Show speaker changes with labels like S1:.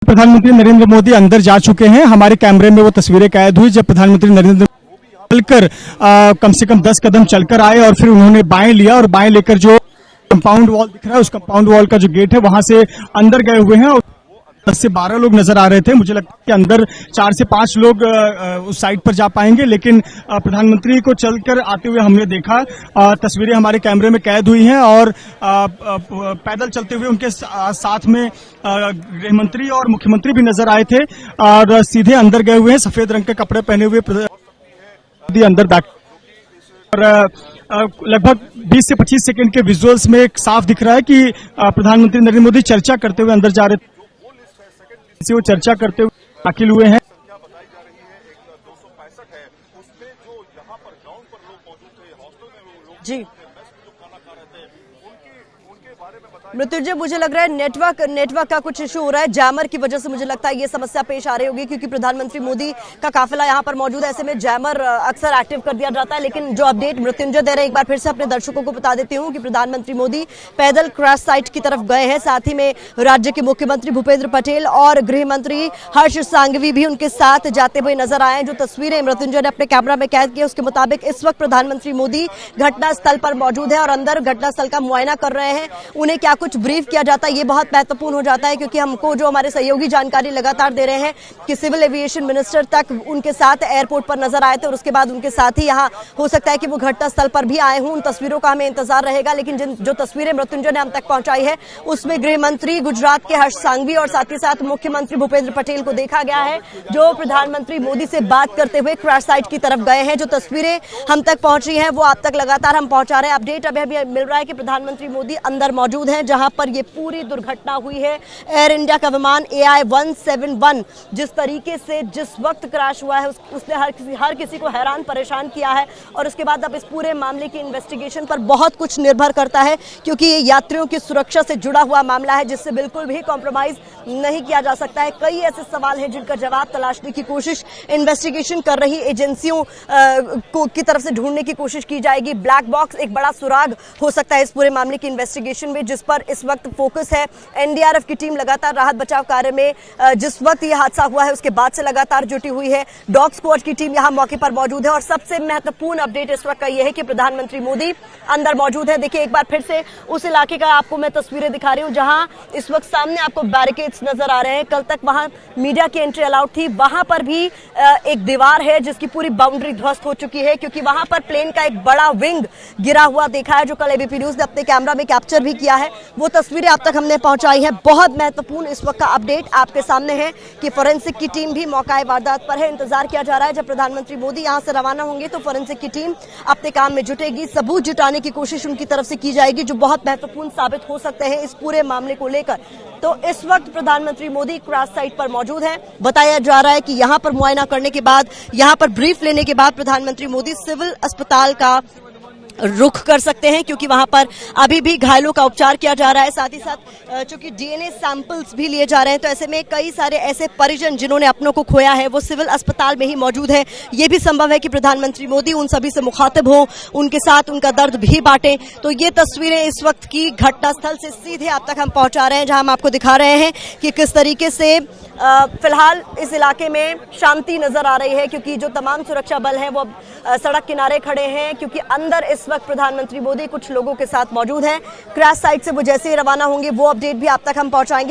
S1: प्रधानमंत्री नरेंद्र मोदी अंदर जा चुके हैं। हमारे कैमरे में वो तस्वीरें कैद हुई जब प्रधानमंत्री नरेंद्र चलकर कम से कम 10 कदम चलकर आए और फिर उन्होंने बाएं लिया और बाएं लेकर जो कंपाउंड वॉल दिख रहा है उस कंपाउंड वॉल का जो गेट है वहां से अंदर गए हुए हैं और 10 से 12 लोग नजर आ रहे थे। मुझे लगता है कि अंदर 4 से 5 लोग उस साइड पर जा पाएंगे, लेकिन प्रधानमंत्री को चलकर आते हुए हमने देखा। तस्वीरें हमारे कैमरे में कैद हुई हैं और पैदल चलते हुए उनके साथ में गृह मंत्री और मुख्यमंत्री भी नजर आए थे और सीधे अंदर गए हुए हैं। सफेद रंग के कपड़े पहने हुए अंदर बैठ और लगभग 20 से 25 सेकंड के विजुअल्स में एक साफ दिख रहा है कि प्रधानमंत्री नरेंद्र मोदी चर्चा करते हुए अंदर जा रहे थे। वो चर्चा करते हुए दाखिल हुए हैं।
S2: जी मृत्युंजय, मुझे लग रहा है नेटवर्क का कुछ इशू हो रहा है। जैमर की वजह से मुझे लगता है ये समस्या पेश आ रही होगी, क्योंकि प्रधानमंत्री मोदी का काफिला यहाँ पर मौजूद है। ऐसे में जैमर अक्सर एक्टिव कर दिया जाता है, लेकिन जो अपडेट मृत्युंजय दे रहे हैं एक बार फिर से अपने दर्शकों को बता देती हूँ कि प्रधानमंत्री मोदी पैदल क्रैश साइट की तरफ गए हैं। साथ ही में राज्य के मुख्यमंत्री भूपेंद्र पटेल और गृह मंत्री हर्ष सांघवी भी उनके साथ जाते हुए नजर आए। जो तस्वीरें मृत्युंजय ने अपने कैमरा में कैद की उसके मुताबिक इस वक्त प्रधानमंत्री मोदी घटनास्थल पर मौजूद है और अंदर घटनास्थल का मुआयना कर रहे हैं। उन्हें क्या कुछ ब्रीफ किया जाता है ये बहुत महत्वपूर्ण हो जाता है, क्योंकि हमको जो हमारे सहयोगी जानकारी लगातार दे रहे हैं कि सिविल एविएशन मिनिस्टर तक उनके साथ एयरपोर्ट पर नजर आए थे और उसके बाद उनके साथ ही यहाँ हो सकता है कि वो घटनास्थल पर भी आए हों। उन तस्वीरों का हमें इंतजार रहेगा, लेकिन जो तस्वीरें मृत्युंजय ने हम तक पहुंचाई है उसमें गृह मंत्री गुजरात के हर्ष सांघवी और साथ ही साथ मुख्यमंत्री भूपेंद्र पटेल को देखा गया है, जो प्रधानमंत्री मोदी से बात करते हुए क्रैश साइट की तरफ गए हैं। जो तस्वीरें हम तक पहुंची हैं वो आप तक लगातार हम पहुंचा रहे हैं। अपडेट अभी मिल रहा है कि प्रधानमंत्री मोदी अंदर मौजूद हैं, जहां पर ये पूरी दुर्घटना हुई है। एयर इंडिया का विमान AI-171 जिस तरीके से जिस वक्त क्रैश हुआ है उसने हर किसी को हैरान परेशान किया है। और उसके बाद अब इस पूरे मामले की इन्वेस्टिगेशन पर बहुत कुछ निर्भर करता है, क्योंकि ये यात्रियों की सुरक्षा से जुड़ा हुआ मामला है जिससे बिल्कुल भी कॉम्प्रोमाइज नहीं किया जा सकता है। कई ऐसे सवाल हैं जिनका जवाब तलाशने की कोशिश इन्वेस्टिगेशन कर रही एजेंसियों की तरफ से ढूंढने की कोशिश की जाएगी। ब्लैक बॉक्स एक बड़ा सुराग हो सकता है इस पूरे मामले की इन्वेस्टिगेशन में, जिस पर इस वक्त फोकस है। एनडीआरएफ की टीम लगातार राहत बचाव कार्य में जिस वक्त ये हादसा हुआ है उसके बाद से लगातार जुटी हुई है। डॉग स्क्वाड की टीम यहां मौके पर मौजूद है और सबसे महत्वपूर्ण अपडेट इस वक्त का यह है कि प्रधानमंत्री मोदी अंदर मौजूद है। देखिए एक बार फिर से उस इलाके का आपको मैं तस्वीरें दिखा रही हूं जहां इस वक्त सामने आपको बैरिकेड्स नजर आ रहे हैं। कल तक वहां मीडिया की एंट्री अलाउड थी, वहां पर भी एक दीवार है जिसकी पूरी बाउंड्री ध्वस्त हो चुकी है, क्योंकि वहां पर प्लेन का एक बड़ा विंग गिरा हुआ देखा है, जो कल एबीपी न्यूज ने अपने कैमरा में कैप्चर भी किया है। वो तस्वीरें आप तक हमने पहुंचाई है। बहुत महत्वपूर्ण इस वक्त का अपडेट आपके सामने है कि फोरेंसिक की टीम भी मौका वारदात पर है। इंतजार किया जा रहा है जब प्रधानमंत्री मोदी यहां से रवाना होंगे तो फोरेंसिक की टीम अपने काम में जुटेगी। सबूत जुटाने की कोशिश उनकी तरफ से की जाएगी, जो बहुत महत्वपूर्ण साबित हो सकते हैं इस पूरे मामले को लेकर। तो इस वक्त प्रधानमंत्री मोदी क्रैश साइट पर मौजूद हैं। बताया जा रहा है कि यहां पर मुआयना करने के बाद, यहां पर ब्रीफ लेने के बाद प्रधानमंत्री मोदी सिविल अस्पताल का रुख कर सकते हैं, क्योंकि वहां पर अभी भी घायलों का उपचार किया जा रहा है। साथ ही साथ चूंकि डीएनए सैंपल्स भी लिए जा रहे हैं, तो ऐसे में कई सारे ऐसे परिजन जिन्होंने अपनों को खोया है वो सिविल अस्पताल में ही मौजूद है। ये भी संभव है कि प्रधानमंत्री मोदी उन सभी से मुखातिब हों, उनके साथ उनका दर्द भी बांटें। तो ये तस्वीरें इस वक्त की घटनास्थल से सीधे आप तक हम पहुंचा रहे हैं, जहां हम आपको दिखा रहे हैं कि किस तरीके से फिलहाल इस इलाके में शांति नजर आ रही है, क्योंकि जो तमाम सुरक्षा बल हैं वो सड़क किनारे खड़े हैं, क्योंकि अंदर इस वक्त प्रधानमंत्री मोदी कुछ लोगों के साथ मौजूद हैं। क्रैश साइट से वो जैसे ही रवाना होंगे वो अपडेट भी आप तक हम पहुंचाएंगे।